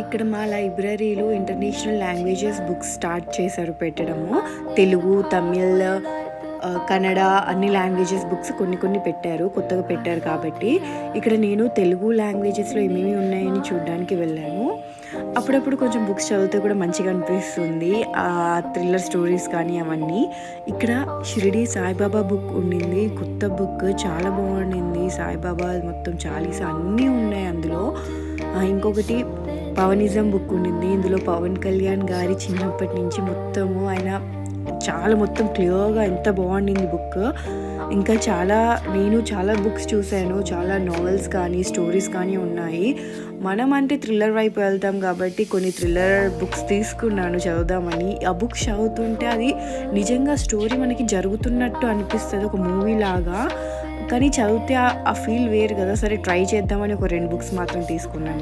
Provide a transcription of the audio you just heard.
ఇక్కడ మా లైబ్రరీలో ఇంటర్నేషనల్ లాంగ్వేజెస్ బుక్స్ స్టార్ట్ చేశారు పెట్టడము. తెలుగు, తమిళ్, కన్నడ అన్ని లాంగ్వేజెస్ బుక్స్ కొన్ని పెట్టారు. కొత్తగా పెట్టారు కాబట్టి ఇక్కడ నేను తెలుగు లాంగ్వేజెస్లో ఏమేమి ఉన్నాయని చూడడానికి వెళ్ళాను. అప్పుడప్పుడు కొంచెం బుక్స్ చదివితే కూడా మంచిగా అనిపిస్తుంది. థ్రిల్లర్ స్టోరీస్ కానీ అవన్నీ. ఇక్కడ షిరిడి సాయిబాబా బుక్ ఉండింది. కొత్త బుక్ చాలా బాగుండింది. సాయిబాబా మొత్తం చాలీసా అన్నీ ఉన్నాయి అందులో. ఇంకొకటి పవనిజం బుక్ ఉండింది. ఇందులో పవన్ కళ్యాణ్ గారి చిన్నప్పటి నుంచి మొత్తము ఆయన చాలా మొత్తం క్లియర్గా ఎంత బాగుండింది బుక్. ఇంకా నేను చాలా బుక్స్ చూశాను. చాలా నావెల్స్ కానీ స్టోరీస్ కానీ ఉన్నాయి. మనం అంటే థ్రిల్లర్ వైపు వెళ్తాం కాబట్టి కొన్ని థ్రిల్లర్ బుక్స్ తీసుకున్నాను చదువుదామని. ఆ బుక్స్ చదువుతుంటే అది నిజంగా స్టోరీ మనకి జరుగుతున్నట్టు అనిపిస్తుంది, ఒక మూవీ లాగా. కానీ చదివితే ఆ ఫీల్ వేరు కదా. సరే ట్రై చేద్దామని ఒక 2 బుక్స్ మాత్రం తీసుకున్నాను.